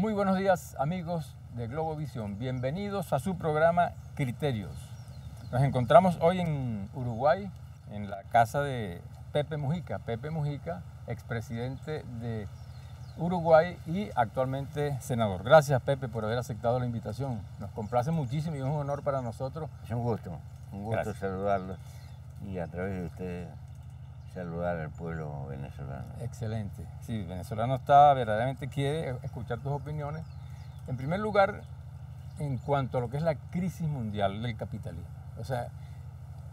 Muy buenos días, amigos de Globovisión. Bienvenidos a su programa Criterios. Nos encontramos hoy en Uruguay, en la casa de Pepe Mujica. Pepe Mujica, expresidente de Uruguay y actualmente senador. Gracias, Pepe, por haber aceptado la invitación. Nos complace muchísimo y es un honor para nosotros. Es un gusto saludarlos y a través de ustedes saludar al pueblo venezolano. Excelente. Sí, el venezolano verdaderamente quiere escuchar tus opiniones. En primer lugar, en cuanto a lo que es la crisis mundial del capitalismo. O sea,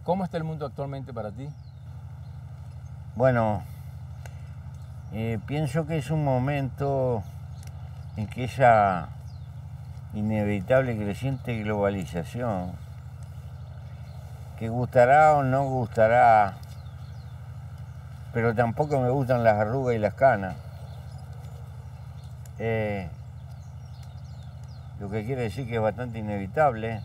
¿cómo está el mundo actualmente para ti? Bueno, pienso que es un momento en que esa inevitable creciente globalización, que gustará o no gustará, pero tampoco me gustan las arrugas y las canas, lo que quiere decir que es bastante inevitable,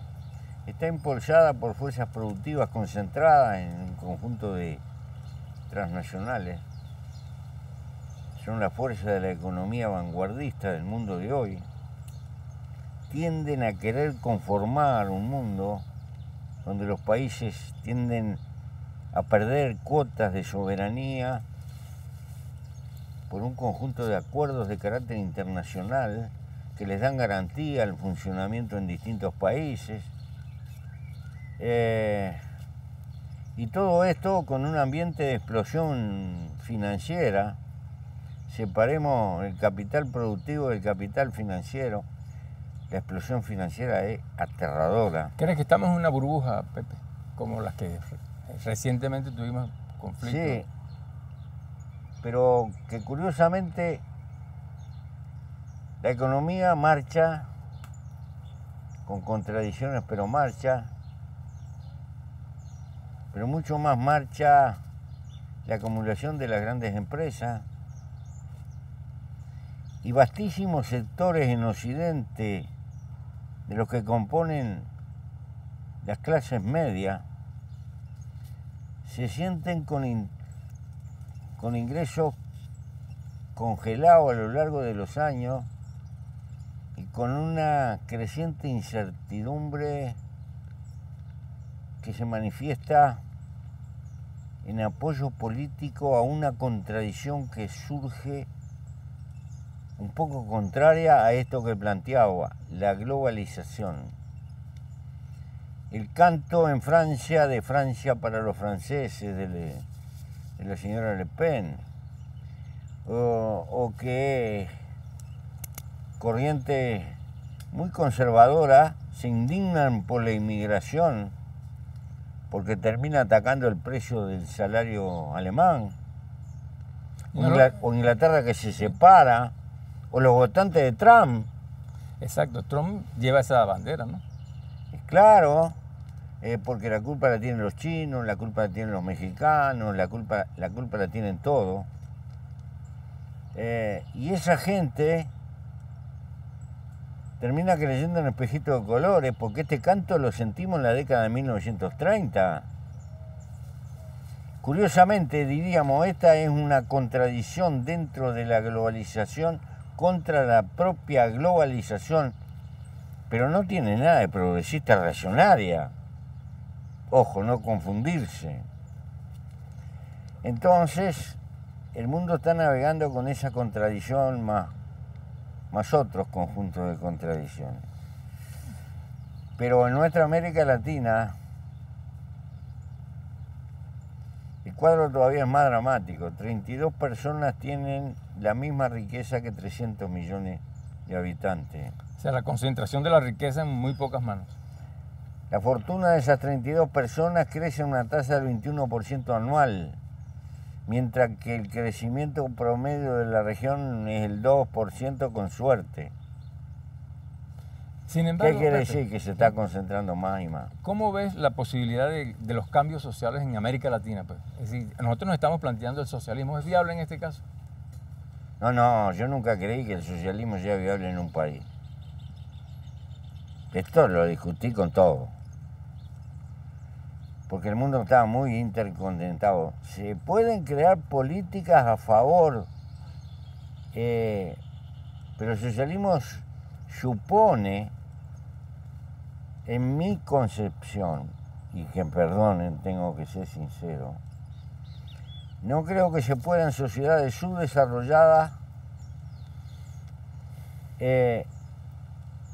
está impulsada por fuerzas productivas concentradas en un conjunto de transnacionales. Son las fuerzas de la economía vanguardista del mundo de hoy. Tienden a querer conformar un mundo donde los países tienden a perder cuotas de soberanía por un conjunto de acuerdos de carácter internacional que les dan garantía al funcionamiento en distintos países. Y todo esto con un ambiente de explosión financiera. Separemos el capital productivo del capital financiero. La explosión financiera es aterradora. ¿Crees que estamos en una burbuja, Pepe, como las que recientemente tuvimos conflictos? Sí, pero que curiosamente la economía marcha, con contradicciones, pero marcha, pero mucho más marcha la acumulación de las grandes empresas y vastísimos sectores en Occidente de los que componen las clases medias se sienten con ingresos congelados a lo largo de los años y con una creciente incertidumbre que se manifiesta en apoyo político a una contradicción que surge un poco contraria a esto que planteaba, la globalización. El canto en Francia, de Francia para los franceses, de la señora Le Pen, o que corrientes muy conservadoras se indignan por la inmigración porque termina atacando el precio del salario alemán, o Inglaterra que se separa, o los votantes de Trump. Exacto, Trump lleva esa bandera, ¿no? Claro, porque la culpa la tienen los chinos, la culpa la tienen los mexicanos, la culpa la tienen todos. Y esa gente termina creyendo en espejitos de colores, porque este canto lo sentimos en la década de 1930. Curiosamente, diríamos, esta es una contradicción dentro de la globalización contra la propia globalización, pero no tiene nada de progresista reaccionaria. Ojo, no confundirse. Entonces, el mundo está navegando con esa contradicción más otros conjuntos de contradicciones. Pero en nuestra América Latina, el cuadro todavía es más dramático. 32 personas tienen la misma riqueza que 300 millones de habitantes. O sea, la concentración de la riqueza en muy pocas manos. La fortuna de esas 32 personas crece a una tasa del 21% anual, mientras que el crecimiento promedio de la región es el 2% con suerte. Sin embargo, ¿qué quiere Pepe, decir? Que se está concentrando más y más. ¿Cómo ves la posibilidad de los cambios sociales en América Latina, Pepe? Es decir, nosotros nos estamos planteando el socialismo. ¿Es viable en este caso? No, yo nunca creí que el socialismo sea viable en un país. Esto lo discutí con todo. Porque el mundo estaba muy interconectado. Se pueden crear políticas a favor Pero el socialismo supone, en mi concepción, y que perdonen, tengo que ser sincero, no creo que se pueda en sociedades subdesarrolladas,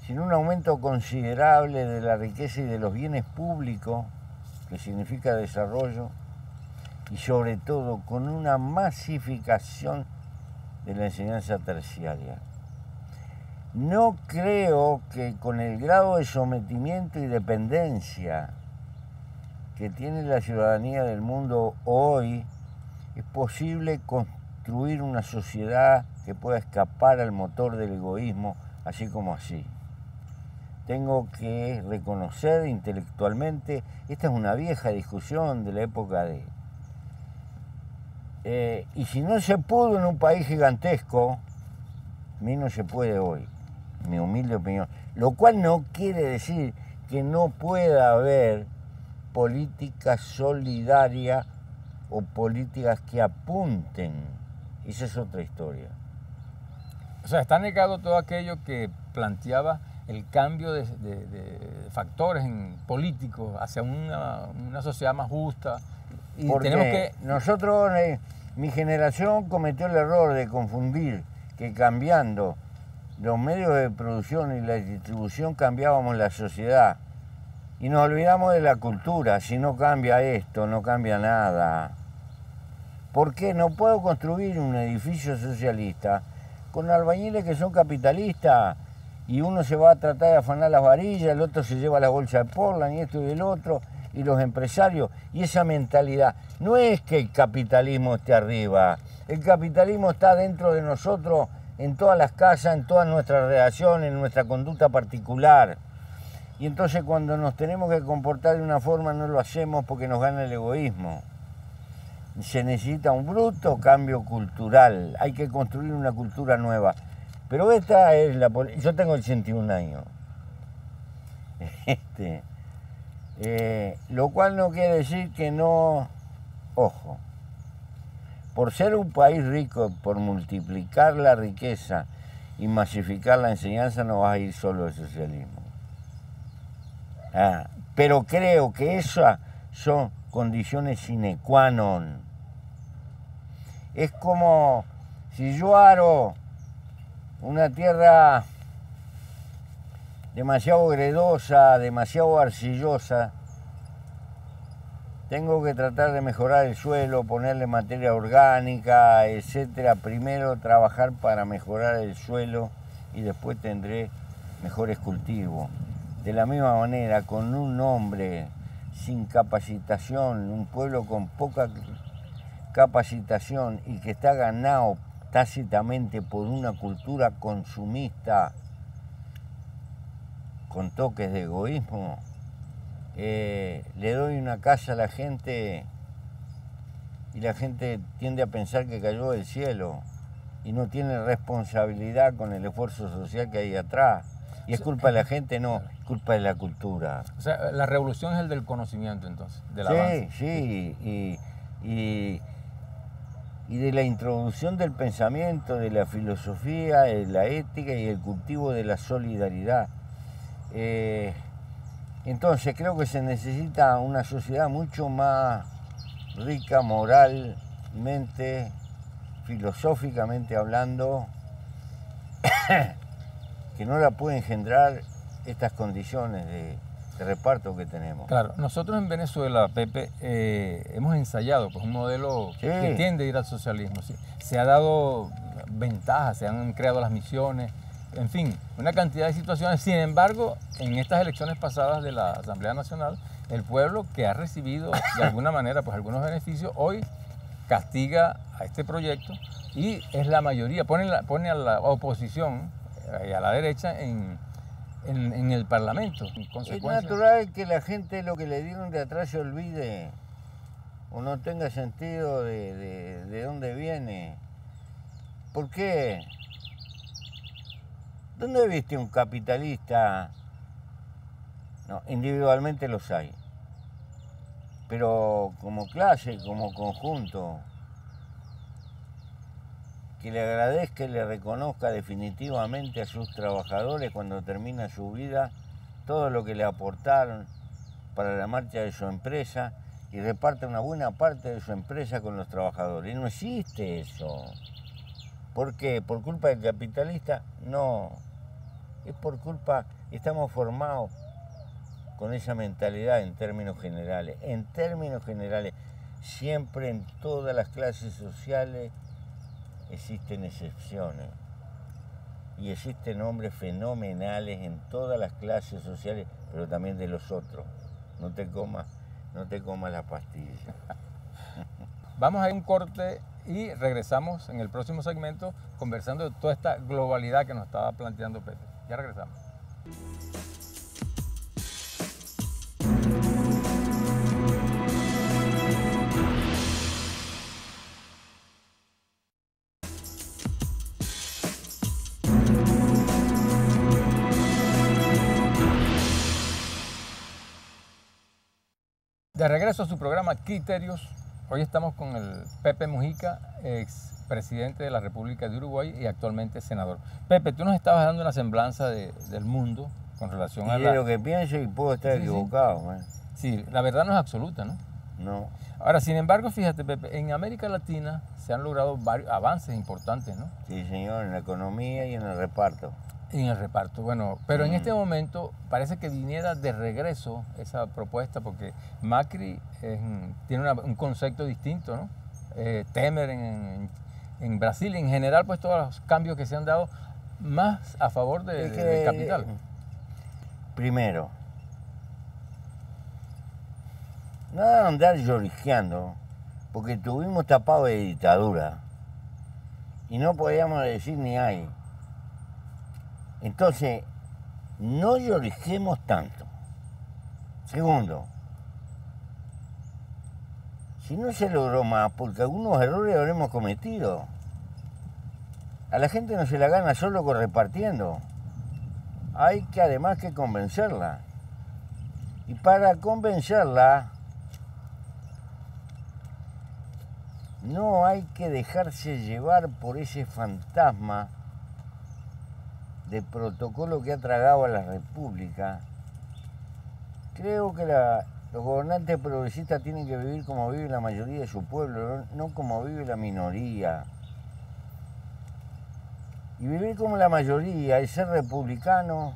sin un aumento considerable de la riqueza y de los bienes públicos, que significa desarrollo, y sobre todo con una masificación de la enseñanza terciaria. No creo que con el grado de sometimiento y dependencia que tiene la ciudadanía del mundo hoy, es posible construir una sociedad que pueda escapar al motor del egoísmo, así como así. Tengo que reconocer intelectualmente, esta es una vieja discusión de la época de... y si no se pudo en un país gigantesco, a mí no se puede hoy, mi humilde opinión. Lo cual no quiere decir que no pueda haber política solidaria o políticas que apunten. Esa es otra historia. O sea, está negado todo aquello que planteaba el cambio de factores políticos hacia una sociedad más justa. Y porque tenemos que... nosotros, mi generación cometió el error de confundir que cambiando los medios de producción y la distribución cambiábamos la sociedad. Y nos olvidamos de la cultura. Si no cambia esto, no cambia nada. ¿Por qué no puedo construir un edificio socialista con albañiles que son capitalistas y uno se va a tratar de afanar las varillas, el otro se lleva la bolsa de Portland y esto y el otro, y los empresarios, y esa mentalidad? No es que el capitalismo esté arriba, el capitalismo está dentro de nosotros, en todas las casas, en todas nuestras relaciones, en nuestra conducta particular. Y entonces cuando nos tenemos que comportar de una forma no lo hacemos porque nos gana el egoísmo. Se necesita un bruto cambio cultural, hay que construir una cultura nueva. Pero esta es la... Yo tengo 81 años. Lo cual no quiere decir que no... Ojo, por ser un país rico, por multiplicar la riqueza y masificar la enseñanza, no vas a ir solo al socialismo. Pero creo que esas son condiciones sine qua non. Es como si yo aro una tierra demasiado gredosa, demasiado arcillosa, tengo que tratar de mejorar el suelo, ponerle materia orgánica, etcétera. Primero trabajar para mejorar el suelo y después tendré mejores cultivos. De la misma manera, con un hombre sin capacitación, un pueblo con poca capacitación y que está ganado tácitamente por una cultura consumista con toques de egoísmo, le doy una casa a la gente y la gente tiende a pensar que cayó del cielo y no tiene responsabilidad con el esfuerzo social que hay atrás. Y es culpa de la gente, no, es culpa de la cultura. O sea, la revolución es el del conocimiento, entonces, del sí, avance. Sí, y de la introducción del pensamiento, de la filosofía, de la ética y el cultivo de la solidaridad. Entonces creo que se necesita una sociedad mucho más rica moralmente, filosóficamente hablando, que no la puede engendrar estas condiciones de reparto que tenemos. Claro, nosotros en Venezuela, Pepe, hemos ensayado pues, un modelo que tiende a ir al socialismo. ¿Sí? Se ha dado ventajas, se han creado las misiones, en fin, una cantidad de situaciones. Sin embargo, en estas elecciones pasadas de la Asamblea Nacional, el pueblo que ha recibido de alguna manera pues, algunos beneficios, hoy castiga a este proyecto y es la mayoría, pone a la oposición y a la derecha en el Parlamento. Es natural que la gente lo que le dieron de atrás se olvide o no tenga sentido de dónde viene. ¿Por qué? ¿Dónde viste un capitalista? No, individualmente los hay, pero como clase, como conjunto, que le agradezca y le reconozca definitivamente a sus trabajadores cuando termina su vida todo lo que le aportaron para la marcha de su empresa y reparte una buena parte de su empresa con los trabajadores. Y no existe eso. ¿Por qué? ¿Por culpa del capitalista? No. Es por culpa, estamos formados con esa mentalidad en términos generales. En términos generales, siempre en todas las clases sociales existen excepciones. Y existen hombres fenomenales en todas las clases sociales, pero también de los otros. No te comas la pastilla. Vamos a ir a un corte y regresamos en el próximo segmento conversando de toda esta globalidad que nos estaba planteando Pepe. Ya regresamos. De regreso a su programa Criterios, hoy estamos con el Pepe Mujica, ex presidente de la República de Uruguay y actualmente senador. Pepe, tú nos estabas dando una semblanza del mundo con relación a Y es lo que pienso y puedo estar equivocado. Sí, la verdad no es absoluta, ¿no? No. Ahora, sin embargo, fíjate, Pepe, en América Latina se han logrado varios avances importantes, ¿no? Sí, señor, en la economía y en el reparto. Y en el reparto, bueno, pero en este momento parece que viniera de regreso esa propuesta porque Macri tiene un concepto distinto, ¿no? Temer en Brasil, en general, pues todos los cambios que se han dado más a favor del capital. Primero, nada de andar lloriqueando, porque estuvimos tapados de dictadura y no podíamos decir ni hay. Entonces, no lloriquemos tanto. Segundo, si no se logró más, porque algunos errores habremos cometido. A la gente no se la gana solo con repartiendo. Hay que además que convencerla. Y para convencerla, no hay que dejarse llevar por ese fantasma de protocolo que ha tragado a la República. Creo que los gobernantes progresistas tienen que vivir como vive la mayoría de su pueblo, no como vive la minoría. Y vivir como la mayoría es ser republicano,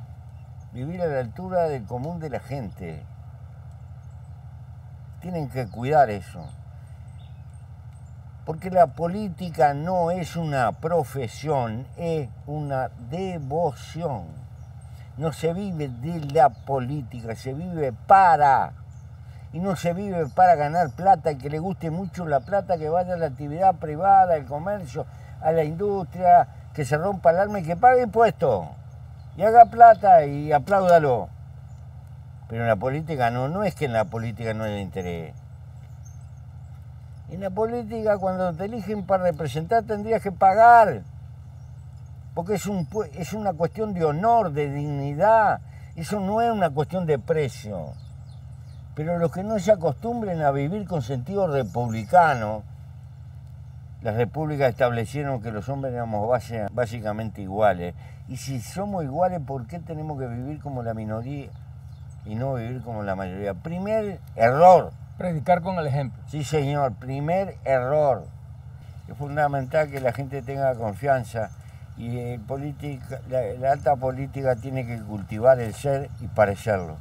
vivir a la altura del común de la gente. Tienen que cuidar eso. Porque la política no es una profesión, es una devoción. No se vive de la política, se vive para. Y no se vive para ganar plata, y que le guste mucho la plata, que vaya a la actividad privada, al comercio, a la industria, que se rompa el alma y que pague impuestos. Y haga plata y apláudalo. Pero en la política no es que en la política no haya interés. En la política, cuando te eligen para representar, tendrías que pagar. Porque es una cuestión de honor, de dignidad. Eso no es una cuestión de precio. Pero los que no se acostumbren a vivir con sentido republicano, las repúblicas establecieron que los hombres éramos básicamente iguales. Y si somos iguales, ¿por qué tenemos que vivir como la minoría y no vivir como la mayoría? Primer error. Predicar con el ejemplo. Sí, señor, primer error. Es fundamental que la gente tenga confianza y la alta política tiene que cultivar el ser y parecerlo.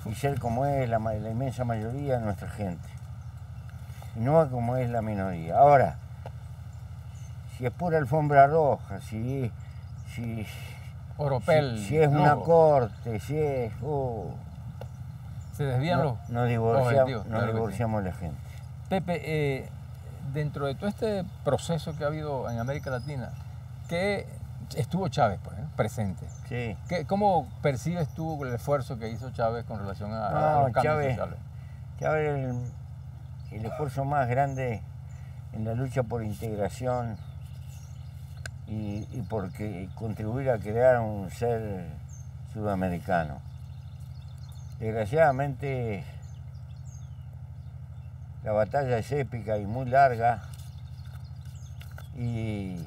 Y ser como es la inmensa mayoría de nuestra gente. Y no como es la minoría. Ahora, si es pura alfombra roja, si Oropel, si es una corte, si es... se desvían nos divorciamos la gente. Pepe, dentro de todo este proceso que ha habido en América Latina, que estuvo Chávez presente. Sí. ¿Cómo percibes tú el esfuerzo que hizo Chávez con relación a los cambios sociales? Chávez el esfuerzo más grande en la lucha por integración y por contribuir a crear un ser sudamericano. Desgraciadamente, la batalla es épica y muy larga y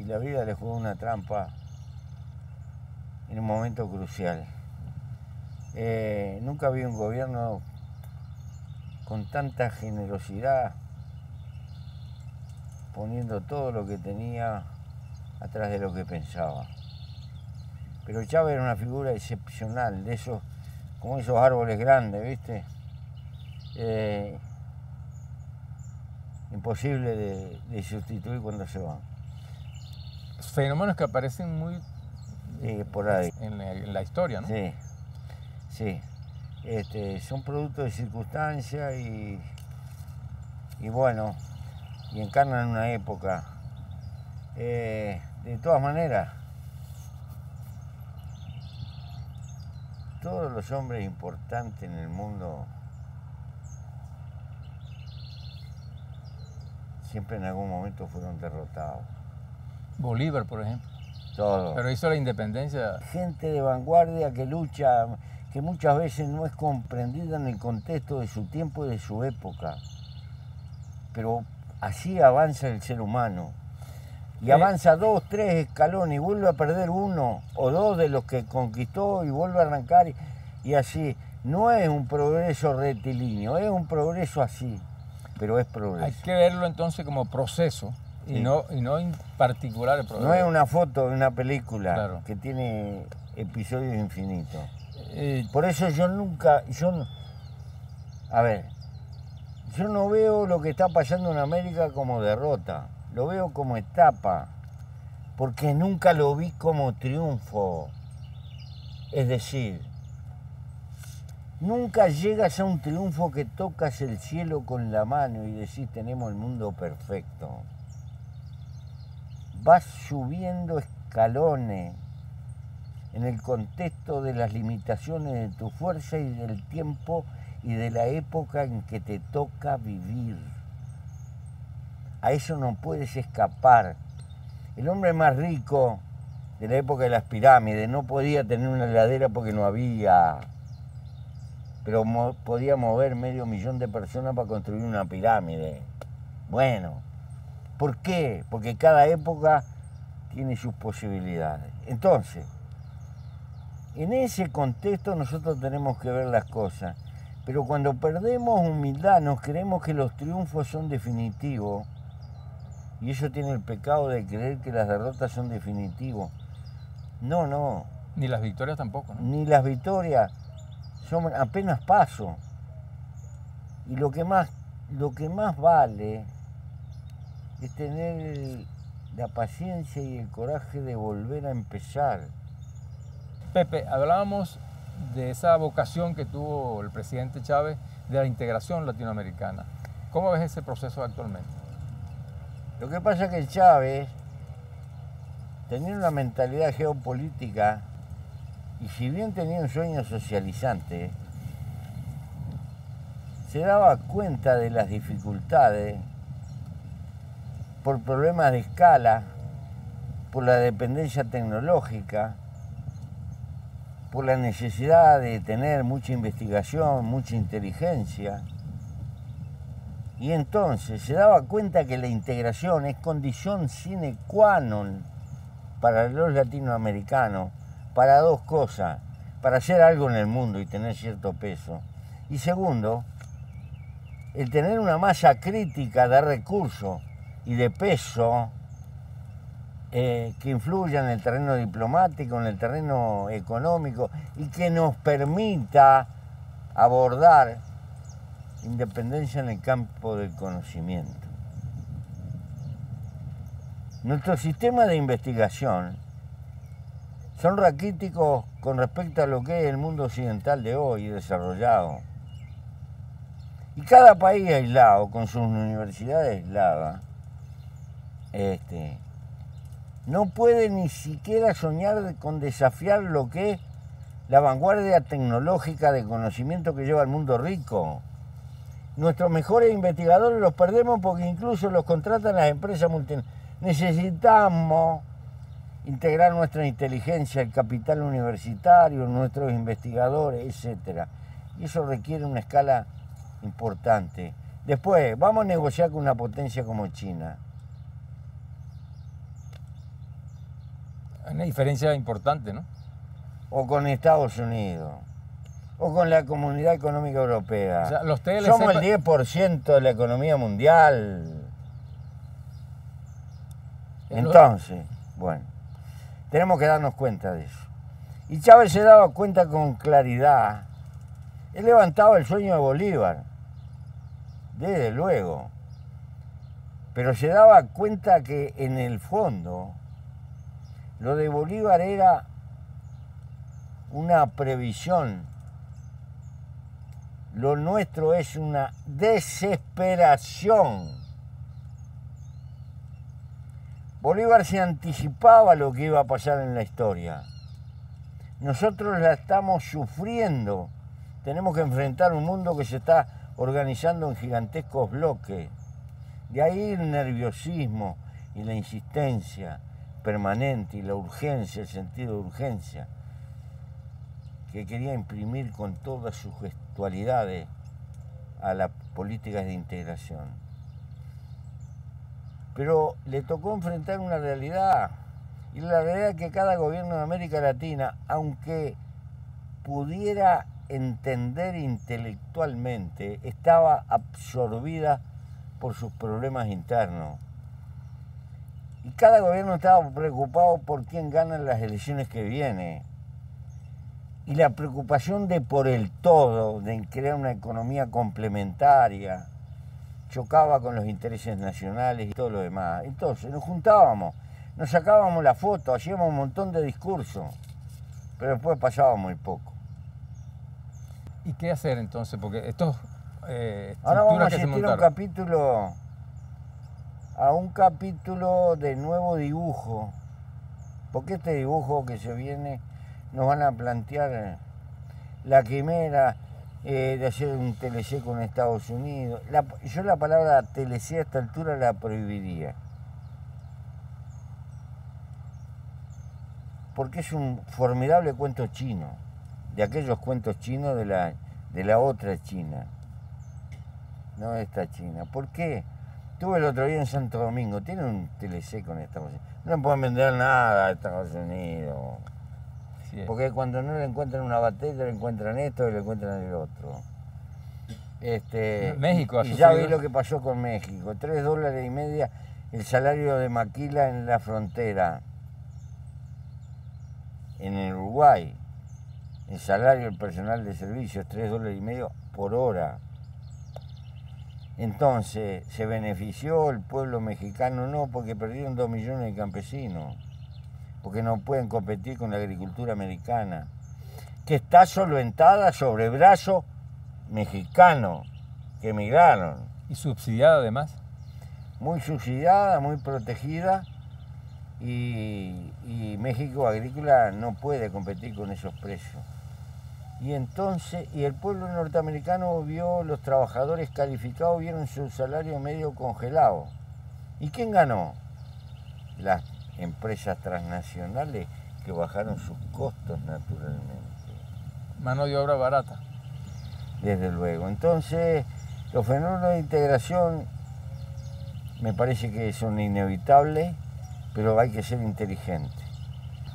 la vida le jugó una trampa en un momento crucial. Nunca vi un gobierno con tanta generosidad, poniendo todo lo que tenía atrás de lo que pensaba. Pero Chávez era una figura excepcional, de esos, como esos árboles grandes, ¿viste? Imposible de sustituir cuando se van. Fenómenos que aparecen muy por ahí. En la historia, ¿no? Sí, sí. Son productos de circunstancias y bueno, y encarnan una época. De todas maneras, todos los hombres importantes en el mundo siempre en algún momento fueron derrotados. Bolívar, por ejemplo. Todos. Pero hizo la independencia. Gente de vanguardia que lucha, que muchas veces no es comprendida en el contexto de su tiempo y de su época. Pero así avanza el ser humano. Y avanza 2, 3 escalones y vuelve a perder 1 o 2 de los que conquistó y vuelve a arrancar y así. No es un progreso rectilíneo, es un progreso así, pero es progreso. Hay que verlo entonces como proceso y, sí. no en particular el progreso. No es una foto de una película, claro, que tiene episodios infinitos. Por eso yo no veo lo que está pasando en América como derrota. Lo veo como etapa, porque nunca lo vi como triunfo. Es decir, nunca llegas a un triunfo que tocas el cielo con la mano y decís tenemos el mundo perfecto. Vas subiendo escalones en el contexto de las limitaciones de tu fuerza y del tiempo y de la época en que te toca vivir. A eso no puedes escapar. El hombre más rico de la época de las pirámides no podía tener una heladera porque no había, pero podía mover 500.000 de personas para construir una pirámide. Bueno, ¿por qué? Porque cada época tiene sus posibilidades. Entonces, en ese contexto nosotros tenemos que ver las cosas, pero cuando perdemos humildad nos creemos que los triunfos son definitivos. Y eso tiene el pecado de creer que las derrotas son definitivos. No, no. Ni las victorias tampoco, ¿no? Ni las victorias son apenas paso. Y lo que más vale es tener la paciencia y el coraje de volver a empezar. Pepe, hablábamos de esa vocación que tuvo el presidente Chávez de la integración latinoamericana. ¿Cómo ves ese proceso actualmente? Lo que pasa es que Chávez tenía una mentalidad geopolítica y si bien tenía un sueño socializante, se daba cuenta de las dificultades por problemas de escala, por la dependencia tecnológica, por la necesidad de tener mucha investigación, mucha inteligencia. Y entonces se daba cuenta que la integración es condición sine qua non para los latinoamericanos, para 2 cosas, para hacer algo en el mundo y tener cierto peso. Y segundo, el tener una masa crítica de recursos y de peso que influya en el terreno diplomático, en el terreno económico y que nos permita abordar independencia en el campo del conocimiento. Nuestros sistemas de investigación son raquíticos con respecto a lo que es el mundo occidental de hoy desarrollado. Y cada país aislado, con sus universidades aisladas, no puede ni siquiera soñar con desafiar lo que es la vanguardia tecnológica de conocimiento que lleva al mundo rico. Nuestros mejores investigadores los perdemos porque incluso los contratan las empresas multinacionales. Necesitamos integrar nuestra inteligencia, el capital universitario, nuestros investigadores, etc. Y eso requiere una escala importante. Después, vamos a negociar con una potencia como China. Una diferencia importante, ¿no? O con Estados Unidos, o con la Comunidad Económica Europea. O sea, los TLC Somos el 10% de la economía mundial. Entonces, bueno, tenemos que darnos cuenta de eso. Y Chávez se daba cuenta con claridad. Él levantaba el sueño de Bolívar, desde luego. Pero se daba cuenta que en el fondo lo de Bolívar era una previsión. Lo nuestro es una desesperación. Bolívar se anticipaba lo que iba a pasar en la historia. Nosotros la estamos sufriendo. Tenemos que enfrentar un mundo que se está organizando en gigantescos bloques. De ahí el nerviosismo y la insistencia permanente y la urgencia, el sentido de urgencia que quería imprimir con todas sus gestualidades a las políticas de integración. Pero le tocó enfrentar una realidad, y la realidad es que cada gobierno de América Latina, aunque pudiera entender intelectualmente, estaba absorbida por sus problemas internos. Y cada gobierno estaba preocupado por quién gana en las elecciones que vienen. Y la preocupación de por el todo, de crear una economía complementaria, chocaba con los intereses nacionales y todo lo demás. Entonces nos juntábamos, nos sacábamos la foto, hacíamos un montón de discursos, pero después pasaba muy poco. ¿Y qué hacer entonces? Porque estos ahora vamos a que se asistir a un capítulo de nuevo dibujo, porque este dibujo que se viene nos van a plantear la quimera de hacer un TLC con Estados Unidos. Yo la palabra TLC a esta altura la prohibiría, porque es un formidable cuento chino, de aquellos cuentos chinos de la otra China, no de esta China. ¿Por qué? Estuve el otro día en Santo Domingo, tiene un TLC con Estados Unidos. No pueden vender nada a Estados Unidos. Sí, porque cuando no le encuentran una batería, le encuentran esto y le encuentran el otro. México y ya vi lo que pasó con México. $3.50 el salario de maquila en la frontera. En el Uruguay, el salario del personal de servicio es $3.50 por hora. Entonces, ¿se benefició el pueblo mexicano? No, porque perdieron 2 millones de campesinos, porque no pueden competir con la agricultura americana, que está solventada sobre brazo mexicano, que emigraron. Y subsidiada además. Muy subsidiada, muy protegida, y México agrícola no puede competir con esos precios. Y entonces, el pueblo norteamericano vio, los trabajadores calificados vieron su salario medio congelado. ¿Y quién ganó? Las empresas transnacionales que bajaron sus costos naturalmente. Mano de obra barata. Desde luego. Entonces, los fenómenos de integración me parece que son inevitables, pero hay que ser inteligente.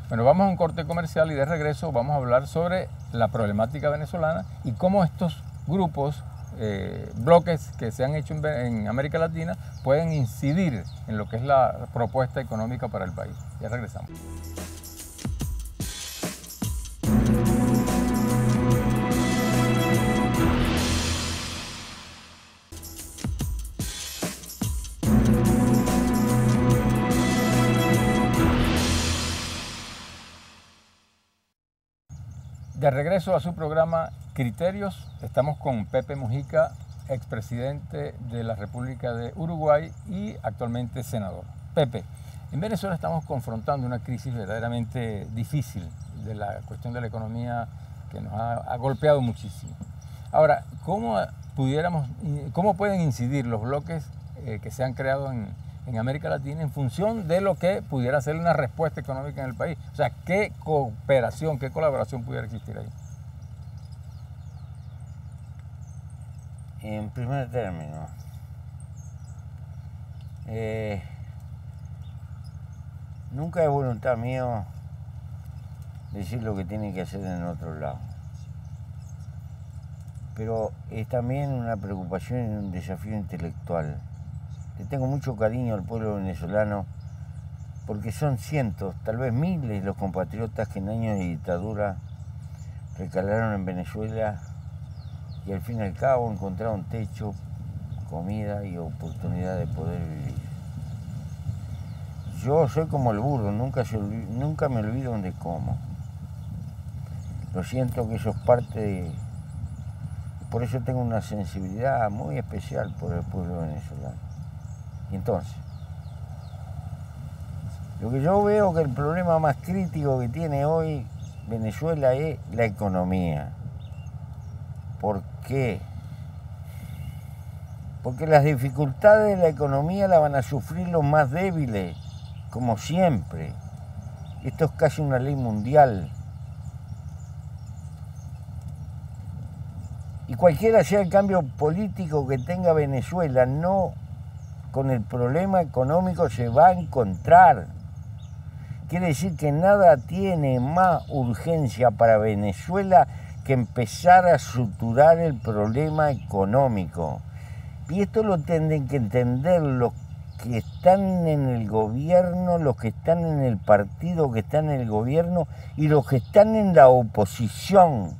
Bueno, vamos a un corte comercial y de regreso vamos a hablar sobre la problemática venezolana y cómo estos grupos, bloques que se han hecho en América Latina pueden incidir en lo que es la propuesta económica para el país. Ya regresamos. De regreso a su programa Criterios, estamos con Pepe Mujica, expresidente de la República de Uruguay y actualmente senador. Pepe, en Venezuela estamos confrontando una crisis verdaderamente difícil de la cuestión de la economía que nos ha golpeado muchísimo. Ahora, ¿cómo pueden incidir los bloques que se han creado en América Latina en función de lo que pudiera ser una respuesta económica en el país? O sea, ¿qué cooperación, qué colaboración pudiera existir ahí? En primer término, nunca es voluntad mío decir lo que tienen que hacer en otro lado. Pero es también una preocupación y un desafío intelectual. Le tengo mucho cariño al pueblo venezolano porque son cientos, tal vez miles los compatriotas que en años de dictadura recalaron en Venezuela y al fin y al cabo encontraron techo, comida y oportunidad de poder vivir. Yo soy como el burro, nunca me olvido dónde como. Lo siento que eso es parte de... Por eso tengo una sensibilidad muy especial por el pueblo venezolano. Y entonces, lo que yo veo que el problema más crítico que tiene hoy Venezuela es la economía. ¿Por qué? Porque las dificultades de la economía las van a sufrir los más débiles, como siempre. Esto es casi una ley mundial. Y cualquiera sea el cambio político que tenga Venezuela, no con el problema económico se va a encontrar. Quiere decir que nada tiene más urgencia para Venezuela que empezar a suturar el problema económico. Y esto lo tienen que entender los que están en el gobierno, los que están en el partido que están en el gobierno y los que están en la oposición.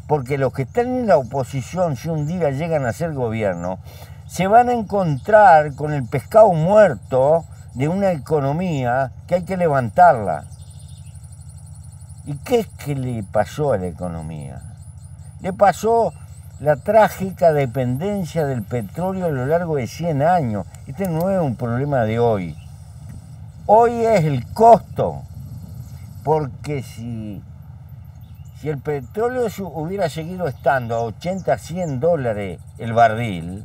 Porque los que están en la oposición, si un día llegan a ser gobierno, se van a encontrar con el pescado muerto de una economía que hay que levantarla. ¿Y qué es que le pasó a la economía? Le pasó la trágica dependencia del petróleo a lo largo de 100 años. Este no es un problema de hoy. Hoy es el costo, porque si el petróleo hubiera seguido estando a 80, 100 dólares el barril,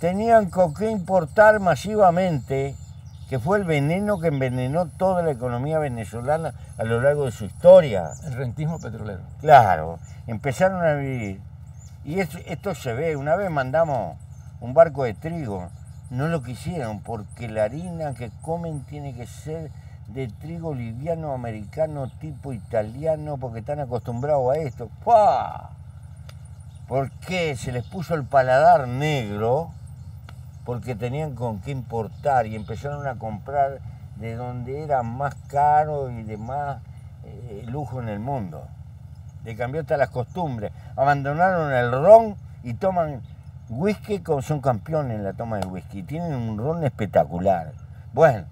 tenían que importar masivamente, que fue el veneno que envenenó toda la economía venezolana a lo largo de su historia. El rentismo petrolero. Claro, empezaron a vivir. Y esto se ve, una vez mandamos un barco de trigo, no lo quisieron porque la harina que comen tiene que ser de trigo liviano americano tipo italiano porque están acostumbrados a esto. ¡Pah! ¿Por qué? Se les puso el paladar negro porque tenían con qué importar y empezaron a comprar de donde era más caro y de más lujo en el mundo. Le cambió hasta las costumbres. Abandonaron el ron y toman whisky, son campeones en la toma de whisky. Tienen un ron espectacular. Bueno,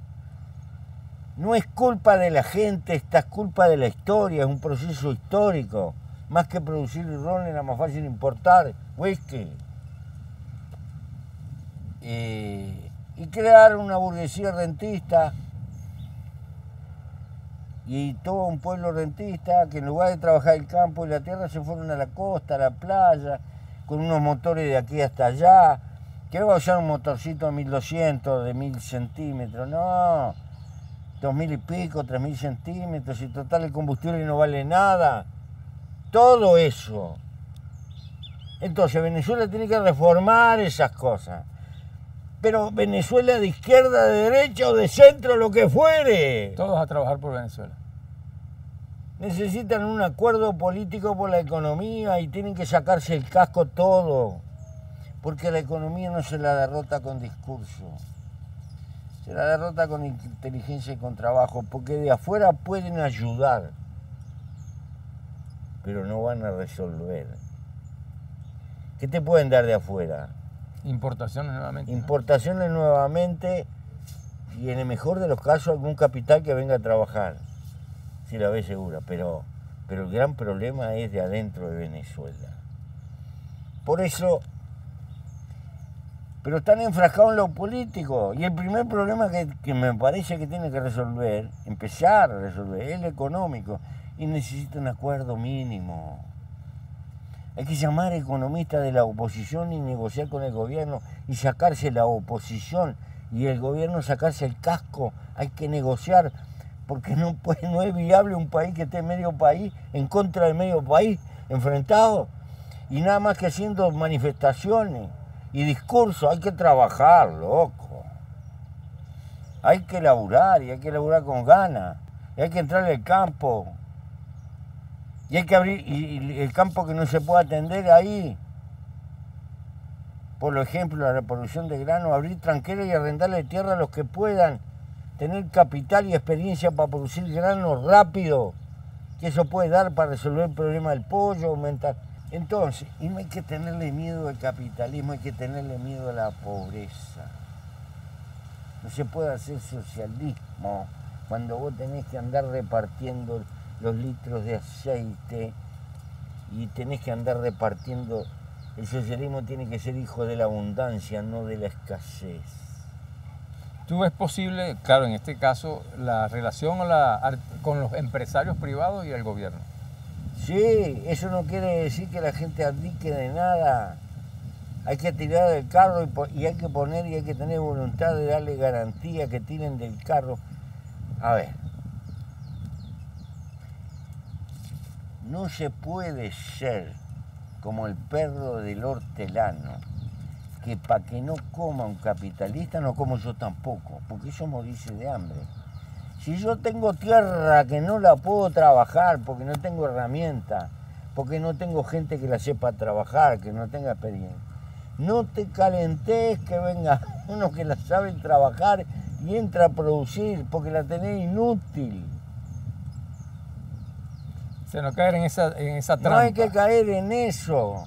no es culpa de la gente, esta es culpa de la historia, es un proceso histórico. Más que producir ron era más fácil importar whisky. Y crear una burguesía rentista y todo un pueblo rentista que en lugar de trabajar el campo y la tierra se fueron a la costa, a la playa, con unos motores de aquí hasta allá. ¿Qué va a usar un motorcito de 1200, de 1000 centímetros? No, 2000 y pico, 3000 centímetros, y total el combustible no vale nada. Todo eso. Entonces Venezuela tiene que reformar esas cosas. Pero Venezuela de izquierda, de derecha o de centro, lo que fuere. Todos a trabajar por Venezuela. Necesitan un acuerdo político por la economía y tienen que sacarse el casco todo. Porque la economía no se la derrota con discurso. Se la derrota con inteligencia y con trabajo. Porque de afuera pueden ayudar, pero no van a resolver. ¿Qué te pueden dar de afuera? Importaciones nuevamente. Importaciones nuevamente y en el mejor de los casos algún capital que venga a trabajar, si la ves segura, pero el gran problema es de adentro de Venezuela. Por eso, pero están enfrascados en lo político y el primer problema que me parece que tiene que resolver, empezar a resolver, es el económico y necesita un acuerdo mínimo. Hay que llamar a economistas de la oposición y negociar con el gobierno y sacarse la oposición y el gobierno sacarse el casco. Hay que negociar porque no es viable un país que esté medio país en contra del medio país enfrentado y nada más que haciendo manifestaciones y discursos. Hay que trabajar, loco. Hay que laburar y hay que laburar con ganas. Y hay que entrarle al campo. Y hay que abrir, y el campo que no se puede atender ahí, por ejemplo, la reproducción de grano, abrir tranqueras y arrendarle tierra a los que puedan, tener capital y experiencia para producir grano rápido, que eso puede dar para resolver el problema del pollo, aumentar. Entonces, y no hay que tenerle miedo al capitalismo, hay que tenerle miedo a la pobreza. No se puede hacer socialismo cuando vos tenés que andar repartiendo los litros de aceite y tenés que andar repartiendo. El socialismo tiene que ser hijo de la abundancia, no de la escasez. ¿Tú ves posible, claro, en este caso, la relación con los empresarios privados y el gobierno? Sí, eso no quiere decir que la gente abdique de nada. Hay que tirar del carro y hay que poner y hay que tener voluntad de darle garantía que tiren del carro. A ver, no se puede ser como el perro del hortelano, que para que no coma un capitalista no como yo tampoco, porque eso morirse de hambre. Si yo tengo tierra que no la puedo trabajar porque no tengo herramientas, porque no tengo gente que la sepa trabajar, que no tenga experiencia, no te calentes que venga uno que la sabe trabajar y entra a producir, porque la tenés inútil. Se no caer en esa trampa. No hay que caer en eso,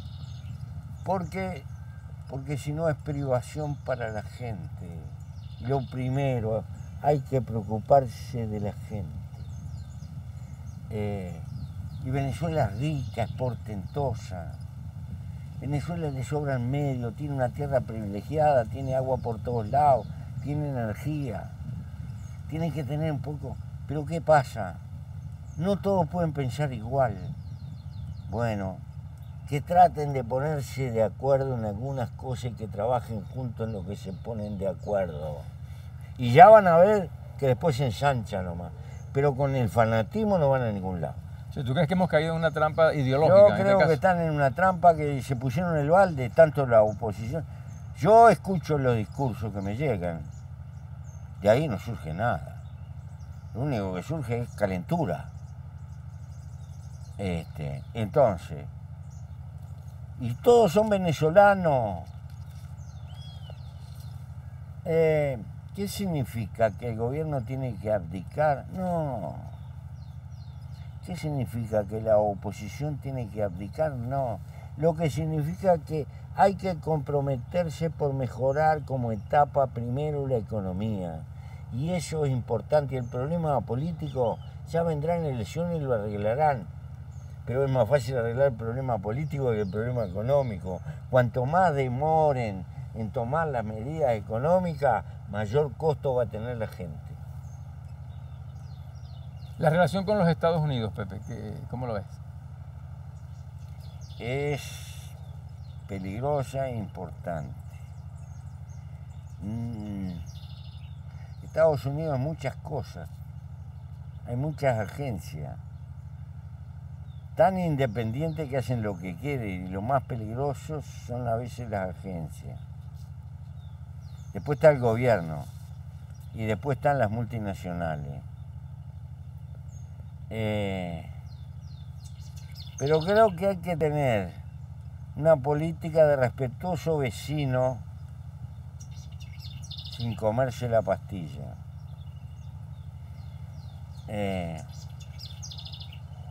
porque si no es privación para la gente. Lo primero, hay que preocuparse de la gente. Y Venezuela es rica, es portentosa. Venezuela le sobran medios, tiene una tierra privilegiada, tiene agua por todos lados, tiene energía. Tienen que tener un poco. Pero ¿qué pasa? No todos pueden pensar igual. Bueno, que traten de ponerse de acuerdo en algunas cosas y que trabajen juntos en lo que se ponen de acuerdo. Y ya van a ver que después se ensancha nomás. Pero con el fanatismo no van a ningún lado. ¿Tú crees que hemos caído en una trampa ideológica? Yo creo que están en una trampa que se pusieron el balde, tanto la oposición. Yo escucho los discursos que me llegan. De ahí no surge nada. Lo único que surge es calentura. Entonces, y todos son venezolanos. ¿Qué significa? ¿Que el gobierno tiene que abdicar? No. ¿Qué significa? ¿Que la oposición tiene que abdicar? No. Lo que significa que hay que comprometerse por mejorar como etapa primero la economía. Y eso es importante. Y el problema político ya vendrá en elecciones y lo arreglarán. Pero es más fácil arreglar el problema político que el problema económico. Cuanto más demoren en tomar las medidas económicas, mayor costo va a tener la gente. La relación con los Estados Unidos, Pepe, ¿cómo lo ves? Es peligrosa e importante. Estados Unidos hay muchas cosas, hay muchas agencias, tan independientes que hacen lo que quieren, y lo más peligroso son a veces las agencias. Después está el gobierno y después están las multinacionales. Pero creo que hay que tener una política de respetuoso vecino sin comerse la pastilla.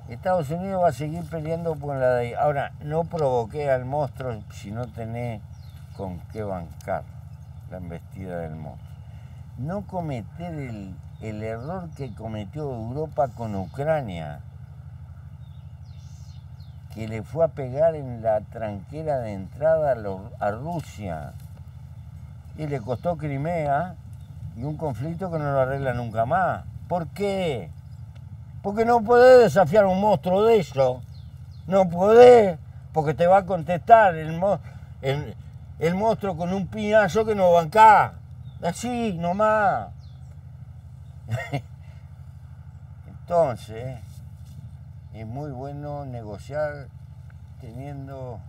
Estados Unidos va a seguir peleando por la de... Ahora, no provoqué al monstruo si no tenés con qué bancar la embestida del monstruo. No cometer el error que cometió Europa con Ucrania, que le fue a pegar en la tranquera de entrada a Rusia y le costó Crimea y un conflicto que no lo arregla nunca más. ¿Por qué? Porque no podés desafiar a un monstruo de eso. No podés, porque te va a contestar el monstruo con un piñazo que no bancás. Así, nomás. Entonces, es muy bueno negociar teniendo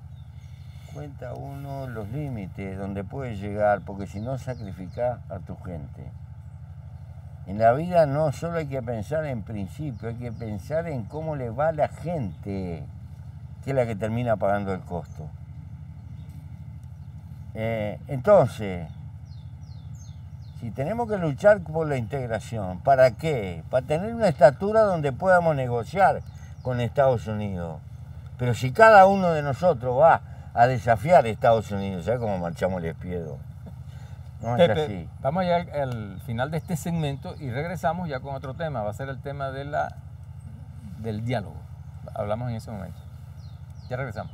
en cuenta uno los límites donde puede llegar, porque si no sacrificás a tu gente. En la vida no solo hay que pensar en principio, hay que pensar en cómo le va a la gente, que es la que termina pagando el costo. Entonces, si tenemos que luchar por la integración, ¿para qué? Para tener una estatura donde podamos negociar con Estados Unidos. Pero si cada uno de nosotros va a desafiar a Estados Unidos, ¿sabes cómo marchamos el espiedo? No es Pepe, así. vamos ya al final de este segmento y regresamos ya con otro tema. Va a ser el tema de del diálogo. Hablamos en ese momento. Ya regresamos.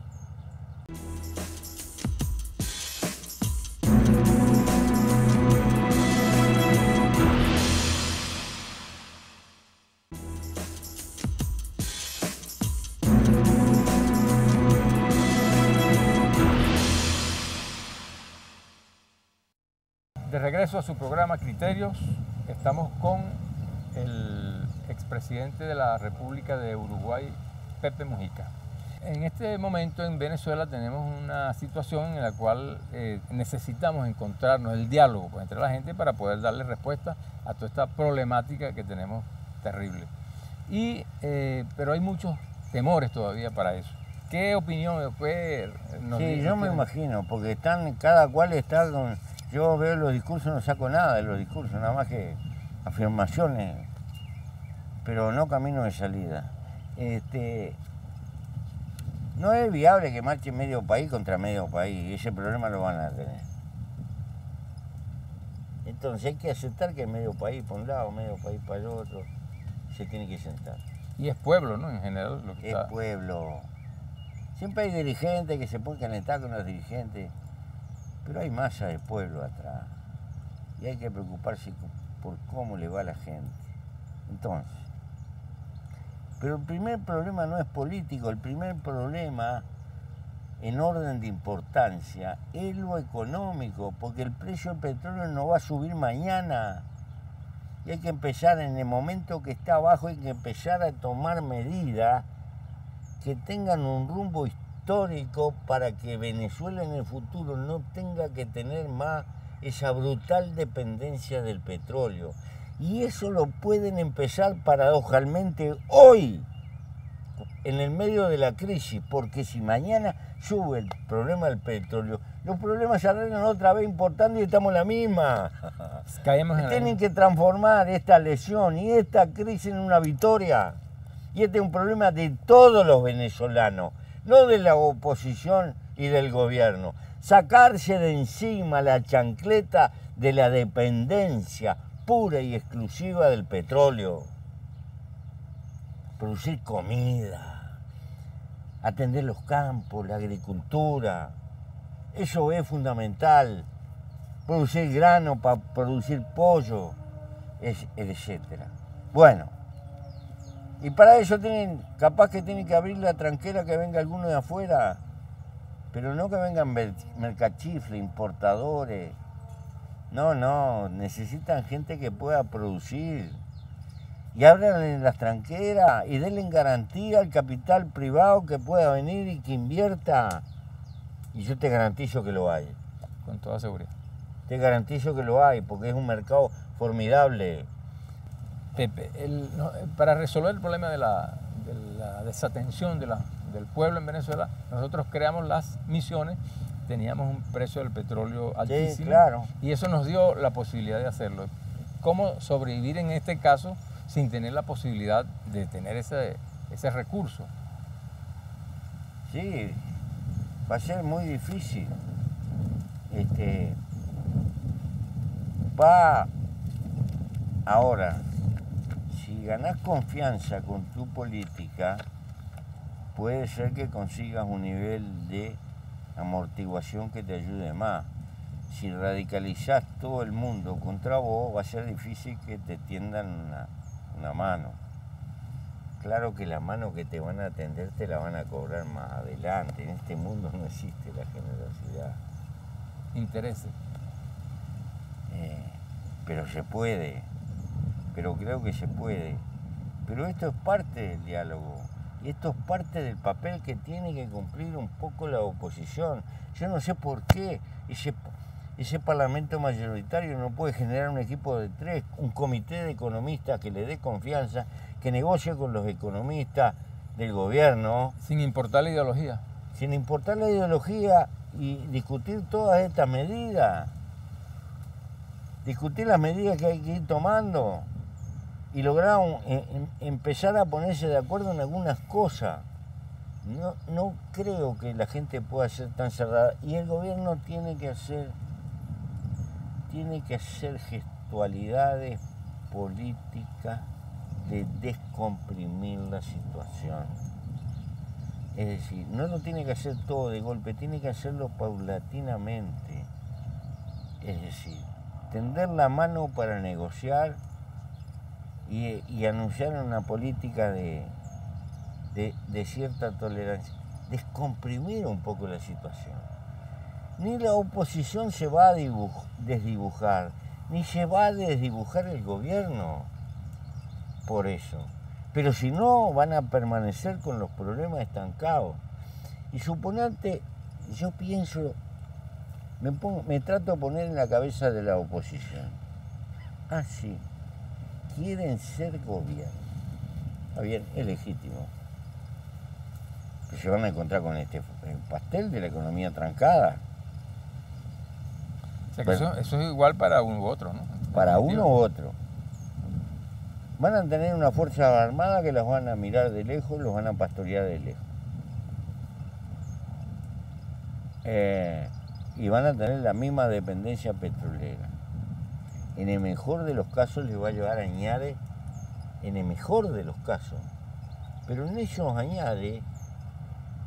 De regreso a su programa Criterios, estamos con el expresidente de la República de Uruguay, Pepe Mujica. En este momento en Venezuela tenemos una situación en la cual necesitamos encontrarnos el diálogo pues, entre la gente para poder darle respuesta a toda esta problemática que tenemos terrible. Pero hay muchos temores todavía para eso. ¿Qué opinión después nos Sí, dice yo me usted? imagino, porque cada cual está con... Yo veo los discursos, no saco nada de los discursos, nada más que afirmaciones, pero no camino de salida. No es viable que marche medio país contra medio país, ese problema lo van a tener. Entonces hay que aceptar que medio país para un lado, medio país para el otro, se tiene que sentar. Y es pueblo, ¿no? En general, lo que Es está... pueblo. Siempre hay dirigentes que se pueden calentar con los dirigentes, pero hay masa de pueblo atrás. Y hay que preocuparse por cómo le va a la gente. Entonces, pero el primer problema no es político, el primer problema en orden de importancia es lo económico, porque el precio del petróleo no va a subir mañana. Y hay que empezar en el momento que está abajo, hay que empezar a tomar medidas que tengan un rumbo histórico para que Venezuela en el futuro no tenga que tener más esa brutal dependencia del petróleo. Y eso lo pueden empezar paradojalmente hoy, en el medio de la crisis, porque si mañana sube el problema del petróleo, los problemas se arreglan otra vez importando y estamos en la misma. Caemos en Tienen que transformar esta lesión y esta crisis en una victoria. Y este es un problema de todos los venezolanos, no de la oposición y del gobierno. Sacarse de encima la chancleta de la dependencia pura y exclusiva del petróleo. Producir comida, atender los campos, la agricultura. Eso es fundamental. Producir grano para producir pollo, etc. Bueno. Y para eso capaz que tienen que abrir la tranquera que venga alguno de afuera, pero no que vengan mercachifles, importadores. No, necesitan gente que pueda producir. Y abran las tranqueras y denle garantía al capital privado que pueda venir y que invierta. Y yo te garantizo que lo hay. Con toda seguridad. Te garantizo que lo hay, porque es un mercado formidable. Pepe, para resolver el problema de la desatención del pueblo en Venezuela, nosotros creamos las misiones, teníamos un precio del petróleo altísimo, Sí, claro. Y eso nos dio la posibilidad de hacerlo. ¿Cómo sobrevivir en este caso sin tener la posibilidad de tener ese recurso? Sí, va a ser muy difícil. Ahora, si ganás confianza con tu política, puede ser que consigas un nivel de amortiguación que te ayude más. Si radicalizás todo el mundo contra vos, va a ser difícil que te tiendan una mano. Claro que la mano que te van a atender te la van a cobrar más adelante. En este mundo no existe la generosidad. Intereses. Pero se puede. Pero creo que se puede. Pero esto es parte del diálogo. Y esto es parte del papel que tiene que cumplir un poco la oposición. Yo no sé por qué ese parlamento mayoritario no puede generar un equipo de 3, un comité de economistas que le dé confianza, que negocie con los economistas del gobierno. Sin importar la ideología. Sin importar la ideología y discutir todas estas medidas. Discutir las medidas que hay que ir tomando y lograr empezar a ponerse de acuerdo en algunas cosas. No creo que la gente pueda ser tan cerrada y el gobierno tiene que hacer gestualidades políticas de descomprimir la situación. Es decir, no lo tiene que hacer todo de golpe, tiene que hacerlo paulatinamente. Es decir, tender la mano para negociar y anunciar una política de cierta tolerancia. Descomprimir un poco la situación. Ni la oposición se va a desdibujar, ni se va a desdibujar el gobierno por eso. Pero si no, van a permanecer con los problemas estancados. Y suponete, yo pienso, me trato de poner en la cabeza de la oposición. Ah, sí, quieren ser gobierno. Está bien, es legítimo. Pero se van a encontrar con este pastel de la economía trancada. O sea que bueno, eso es igual para uno u otro, ¿no? Para uno u otro. Van a tener una fuerza armada que las van a mirar de lejos, los van a pastorear de lejos. Y van a tener la misma dependencia petrolera. En el mejor de los casos les va a llevar añade, en el mejor de los casos. Pero en ellos añade,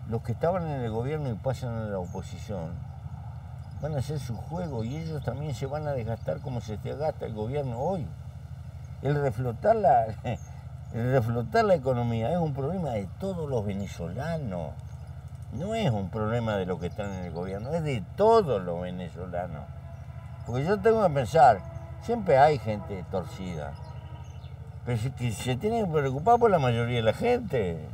los que estaban en el gobierno y pasan a la oposición, van a hacer su juego y ellos también se van a desgastar como se desgasta el gobierno hoy. El reflotar la economía es un problema de todos los venezolanos. No es un problema de los que están en el gobierno, es de todos los venezolanos. Porque yo tengo que pensar, siempre hay gente torcida, pero que se tiene que preocupar por la mayoría de la gente.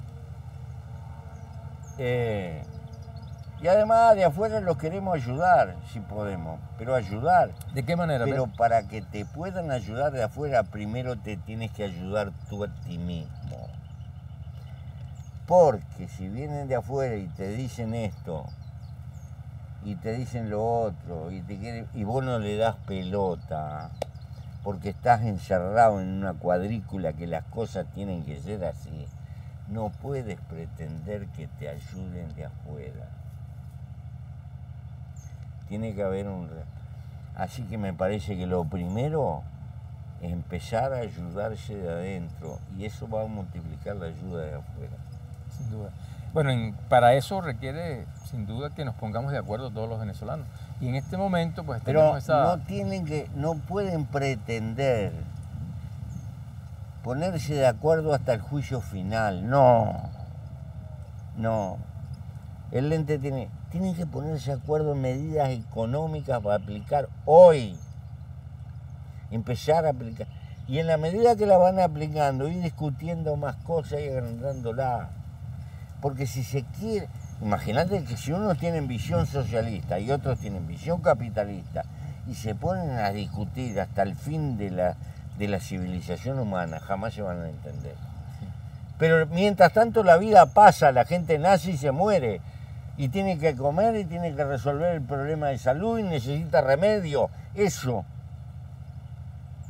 Y además de afuera los queremos ayudar, si podemos, pero ayudar. ¿De qué manera? Pero para que te puedan ayudar de afuera, primero te tienes que ayudar tú a ti mismo. Porque si vienen de afuera y te dicen esto, y te dicen lo otro, y vos no le das pelota, porque estás encerrado en una cuadrícula que las cosas tienen que ser así, no puedes pretender que te ayuden de afuera. Tiene que haber Así que me parece que lo primero es empezar a ayudarse de adentro y eso va a multiplicar la ayuda de afuera. Sin duda. Bueno, para eso requiere sin duda que nos pongamos de acuerdo todos los venezolanos. Y en este momento pues tenemos esa... no pueden pretender ponerse de acuerdo hasta el juicio final. No. El ente tienen que ponerse de acuerdo en medidas económicas para aplicar hoy. Empezar a aplicar. Y en la medida que la van aplicando, ir discutiendo más cosas y agrandándola. Porque si se quiere... Imagínate que si unos tienen visión socialista y otros tienen visión capitalista y se ponen a discutir hasta el fin de la civilización humana, jamás se van a entender. Pero mientras tanto la vida pasa, la gente nace y se muere. Y tiene que comer y tiene que resolver el problema de salud y necesita remedio. Esa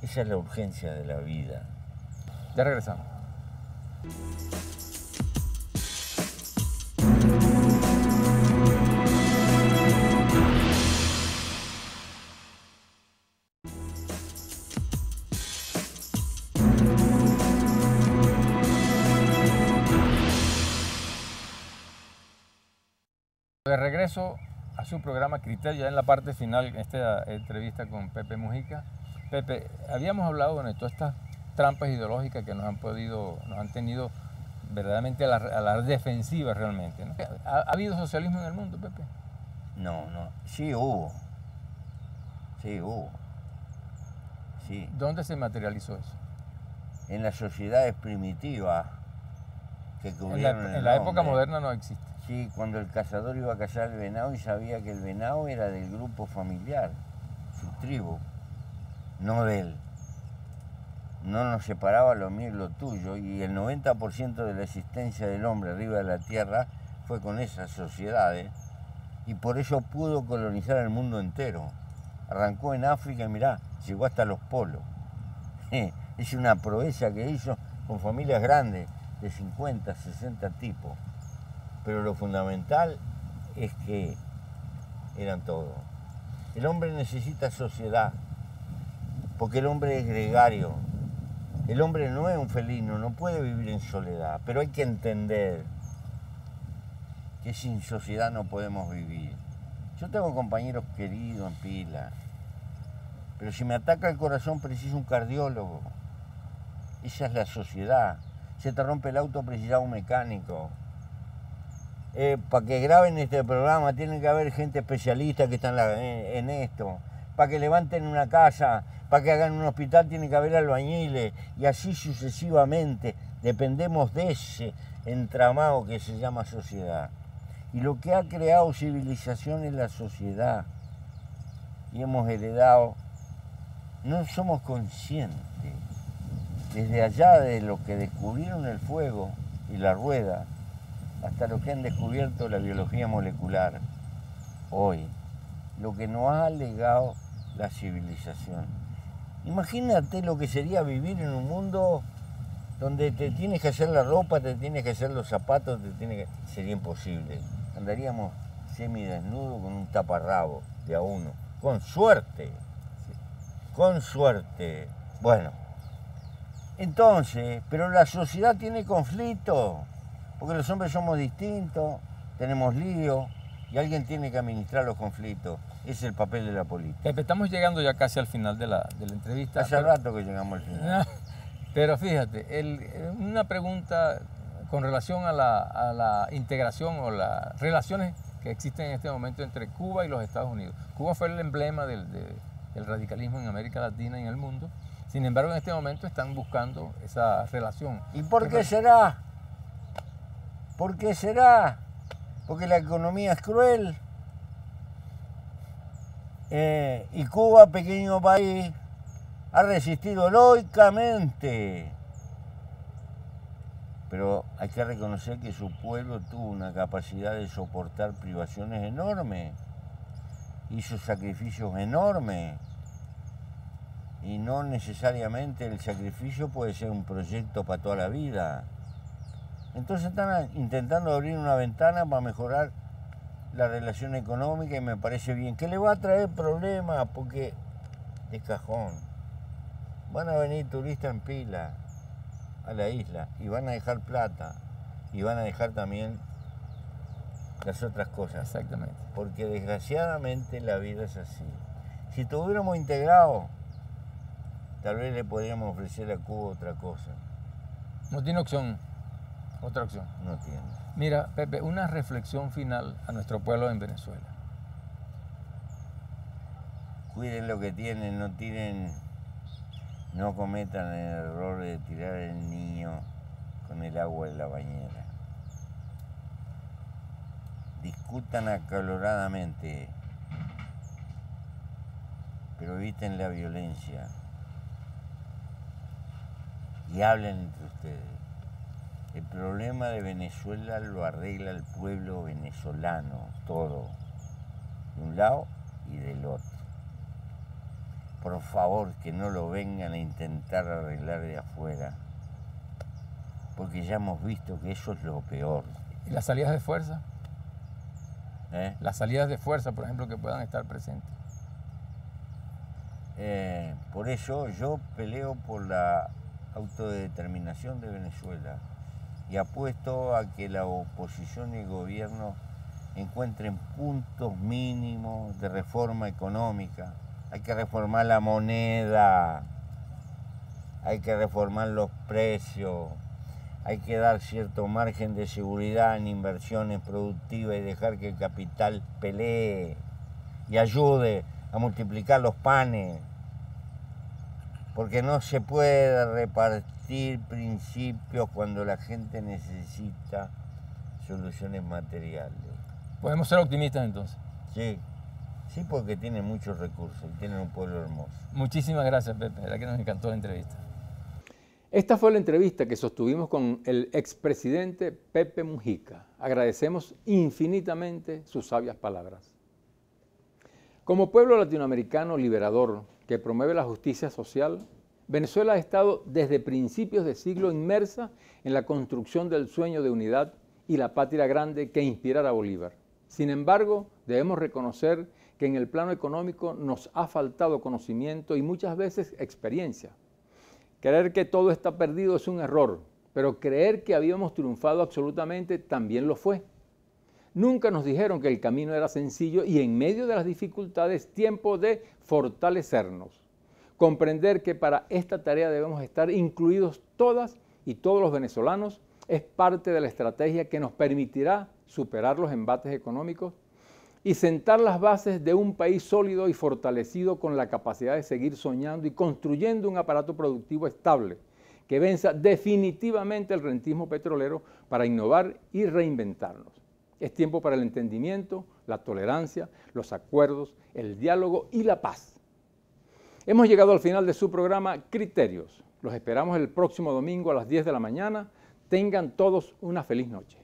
es la urgencia de la vida. Ya regresamos. De regreso a su programa Criterio, ya en la parte final, esta entrevista con Pepe Mujica. Pepe, habíamos hablado de todas estas trampas ideológicas que nos han tenido verdaderamente a la defensiva realmente, ¿no? ¿Ha habido socialismo en el mundo, Pepe? No, sí hubo. Sí. ¿Dónde se materializó eso? En las sociedades primitivas que cubrieron en la época moderna no existe. Sí, cuando el cazador iba a cazar el venado y sabía que el venado era del grupo familiar. su tribu, no de él. No nos separaba lo mío y lo tuyo, y el 90% de la existencia del hombre arriba de la tierra fue con esas sociedades, y por eso pudo colonizar el mundo entero. Arrancó en África y mirá, llegó hasta los polos. Es una proeza que hizo con familias grandes, de 50, 60 tipos. Pero lo fundamental es que eran todos. El hombre necesita sociedad, porque el hombre es gregario. El hombre no es un felino, no puede vivir en soledad, pero hay que entender que sin sociedad no podemos vivir. Yo tengo compañeros queridos en pila, pero si me ataca el corazón preciso un cardiólogo. Esa es la sociedad. Se te rompe el auto, precisa un mecánico. Para que graben este programa tienen que haber gente especialista que está en esto. Para que levanten una casa, para que hagan un hospital tiene que haber albañiles, y así sucesivamente. Dependemos de ese entramado que se llama sociedad. Y lo que ha creado civilización es la sociedad. Y hemos heredado, no somos conscientes, desde allá de lo que descubrieron el fuego y la rueda, hasta lo que han descubierto la biología molecular, hoy, lo que nos ha legado la civilización. Imagínate lo que sería vivir en un mundo donde te tienes que hacer la ropa, te tienes que hacer los zapatos, sería imposible. Andaríamos semidesnudos con un taparrabo de a uno, con suerte, con suerte. Bueno, entonces, pero la sociedad tiene conflicto, porque los hombres somos distintos, tenemos lío, y alguien tiene que administrar los conflictos. Ese es el papel de la política. Pepe, estamos llegando ya casi al final de la entrevista. Hace rato que llegamos al final. Pero fíjate, una pregunta con relación a la integración o las relaciones que existen en este momento entre Cuba y los Estados Unidos. Cuba fue el emblema del radicalismo en América Latina y en el mundo. Sin embargo, en este momento están buscando esa relación. ¿Y por qué será? ¿Por qué será? Porque la economía es cruel. Y Cuba, pequeño país, ha resistido heroicamente. Pero hay que reconocer que su pueblo tuvo una capacidad de soportar privaciones enormes, hizo sacrificios enormes, y no necesariamente el sacrificio puede ser un proyecto para toda la vida. Entonces están intentando abrir una ventana para mejorar la relación económica, y me parece bien. ¿Qué le va a traer problemas? Porque de cajón van a venir turistas en pila a la isla y van a dejar plata y van a dejar también las otras cosas. Exactamente. Porque desgraciadamente la vida es así. Si estuviéramos integrados, tal vez le podríamos ofrecer a Cuba otra cosa. No tiene opción, otra opción. No tiene. Mira, Pepe, una reflexión final a nuestro pueblo en Venezuela. Cuiden lo que tienen, no tiren, no cometan el error de tirar el niño con el agua de la bañera. Discutan acaloradamente, pero eviten la violencia y hablen entre ustedes. El problema de Venezuela lo arregla el pueblo venezolano, todo, de un lado y del otro. Por favor, que no lo vengan a intentar arreglar de afuera, porque ya hemos visto que eso es lo peor. ¿Y las salidas de fuerza? ¿Eh? Las salidas de fuerza, por ejemplo, que puedan estar presentes. Por eso yo peleo por la autodeterminación de Venezuela y apuesto a que la oposición y el gobierno encuentren puntos mínimos de reforma económica. Hay que reformar la moneda, hay que reformar los precios, hay que dar cierto margen de seguridad en inversiones productivas y dejar que el capital pelee y ayude a multiplicar los panes. Porque no se puede repartir principios cuando la gente necesita soluciones materiales. Podemos ser optimistas entonces. Sí, Sí, porque tienen muchos recursos y tienen un pueblo hermoso. Muchísimas gracias, Pepe. La verdad que nos encantó la entrevista. Esta fue la entrevista que sostuvimos con el expresidente Pepe Mujica. Agradecemos infinitamente sus sabias palabras. Como pueblo latinoamericano liberador que promueve la justicia social, Venezuela ha estado desde principios de siglo inmersa en la construcción del sueño de unidad y la patria grande que inspirara a Bolívar. Sin embargo, debemos reconocer que en el plano económico nos ha faltado conocimiento y muchas veces experiencia. Creer que todo está perdido es un error, pero creer que habíamos triunfado absolutamente también lo fue. Nunca nos dijeron que el camino era sencillo y en medio de las dificultades, tiempo de fortalecernos. Comprender que para esta tarea debemos estar incluidos todas y todos los venezolanos es parte de la estrategia que nos permitirá superar los embates económicos y sentar las bases de un país sólido y fortalecido con la capacidad de seguir soñando y construyendo un aparato productivo estable que venza definitivamente el rentismo petrolero para innovar y reinventarnos. Es tiempo para el entendimiento, la tolerancia, los acuerdos, el diálogo y la paz. Hemos llegado al final de su programa Criterios. Los esperamos el próximo domingo a las 10 de la mañana. Tengan todos una feliz noche.